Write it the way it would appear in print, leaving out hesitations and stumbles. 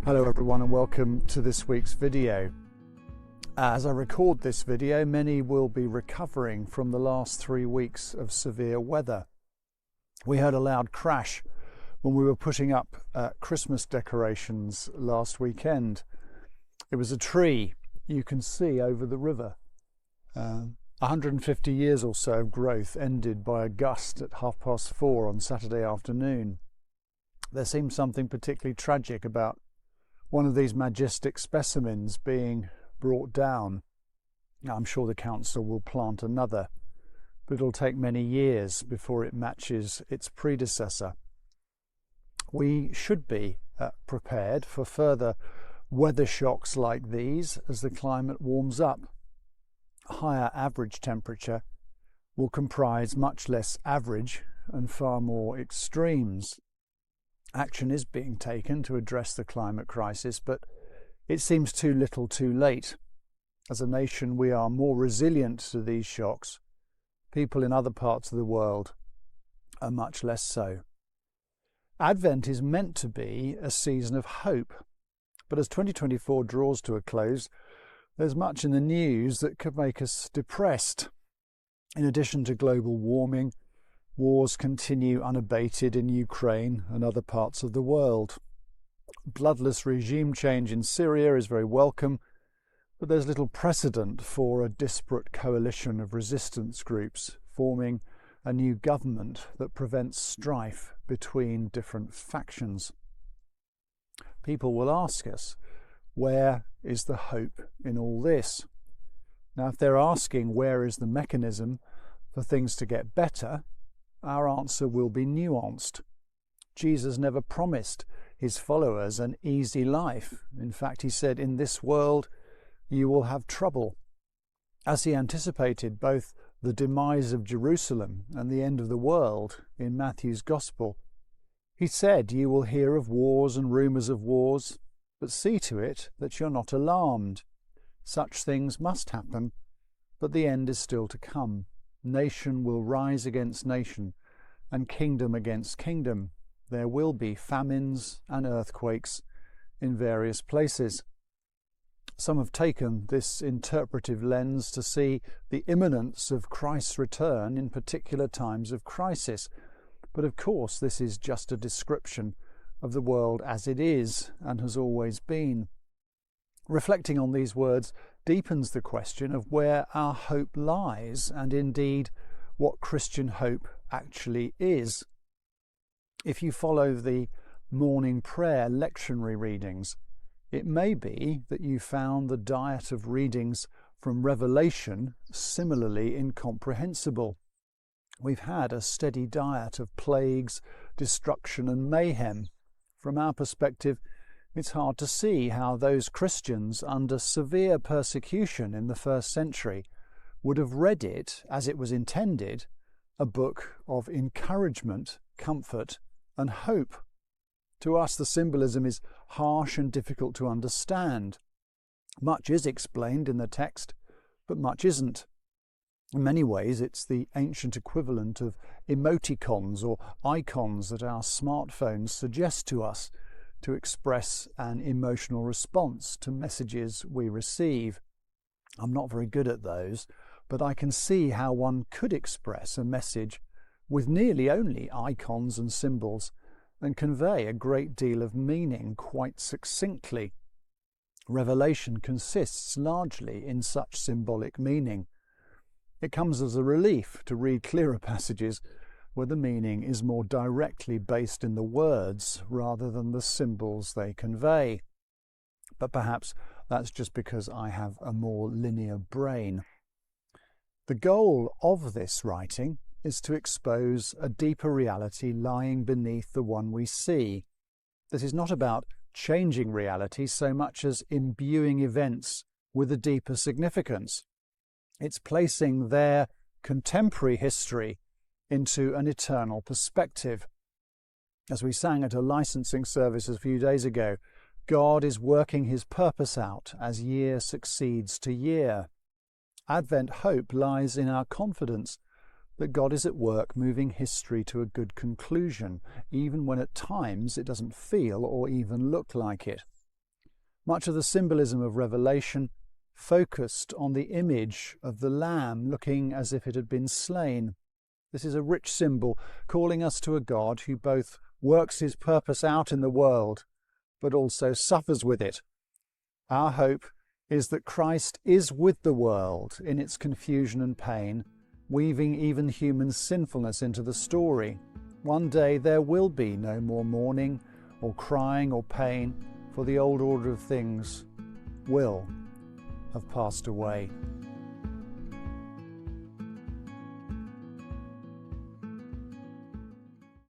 Hello everyone and welcome to this week's video. As I record this video, many will be recovering from the last 3 weeks of severe weather. We heard a loud crash when we were putting up Christmas decorations last weekend. It was a tree you can see over the river. 150 years or so of growth ended by a gust at 4:30 on Saturday afternoon. There seemed something particularly tragic about one of these majestic specimens being brought down. I'm sure the council will plant another, but it'll take many years before it matches its predecessor. We should be prepared for further weather shocks like these as the climate warms up. A higher average temperature will comprise much less average and far more extremes. Action is being taken to address the climate crisis, but it seems too little too late. As a nation, we are more resilient to these shocks. People in other parts of the world are much less so. Advent is meant to be a season of hope, but as 2024 draws to a close, there's much in the news that could make us depressed. In addition to global warming, wars continue unabated in Ukraine and other parts of the world. Bloodless regime change in Syria is very welcome, but there's little precedent for a disparate coalition of resistance groups forming a new government that prevents strife between different factions. People will ask us, where is the hope in all this? Now, if they're asking where is the mechanism for things to get better, our answer will be nuanced. Jesus never promised his followers an easy life. In fact, he said, in this world you will have trouble. As he anticipated both the demise of Jerusalem and the end of the world in Matthew's Gospel, he said, you will hear of wars and rumours of wars, but see to it that you're not alarmed. Such things must happen, but the end is still to come. Nation will rise against nation, and kingdom against kingdom. There will be famines and earthquakes in various places. Some have taken this interpretive lens to see the imminence of Christ's return in particular times of crisis. But of course, this is just a description of the world as it is and has always been. Reflecting on these words deepens the question of where our hope lies and indeed what Christian hope actually is. If you follow the morning prayer lectionary readings, it may be that you found the diet of readings from Revelation similarly incomprehensible. We've had a steady diet of plagues, destruction and mayhem. From our perspective, it's hard to see how those Christians under severe persecution in the first century would have read it as it was intended, a book of encouragement, comfort and hope. To us, the symbolism is harsh and difficult to understand. Much is explained in the text, but much isn't. In many ways, it's the ancient equivalent of emoticons or icons that our smartphones suggest to us to express an emotional response to messages we receive. I'm not very good at those, but I can see how one could express a message with nearly only icons and symbols and convey a great deal of meaning quite succinctly. Revelation consists largely in such symbolic meaning. It comes as a relief to read clearer passages where the meaning is more directly based in the words rather than the symbols they convey. But perhaps that's just because I have a more linear brain. The goal of this writing is to expose a deeper reality lying beneath the one we see. This is not about changing reality so much as imbuing events with a deeper significance. It's placing their contemporary history into an eternal perspective. As we sang at a licensing service a few days ago, God is working his purpose out as year succeeds to year. Advent hope lies in our confidence that God is at work moving history to a good conclusion, even when at times it doesn't feel or even look like it. Much of the symbolism of Revelation focused on the image of the Lamb looking as if it had been slain. This is a rich symbol calling us to a God who both works his purpose out in the world but also suffers with it. Our hope is that Christ is with the world in its confusion and pain, weaving even human sinfulness into the story. One day there will be no more mourning or crying or pain, for the old order of things will have passed away.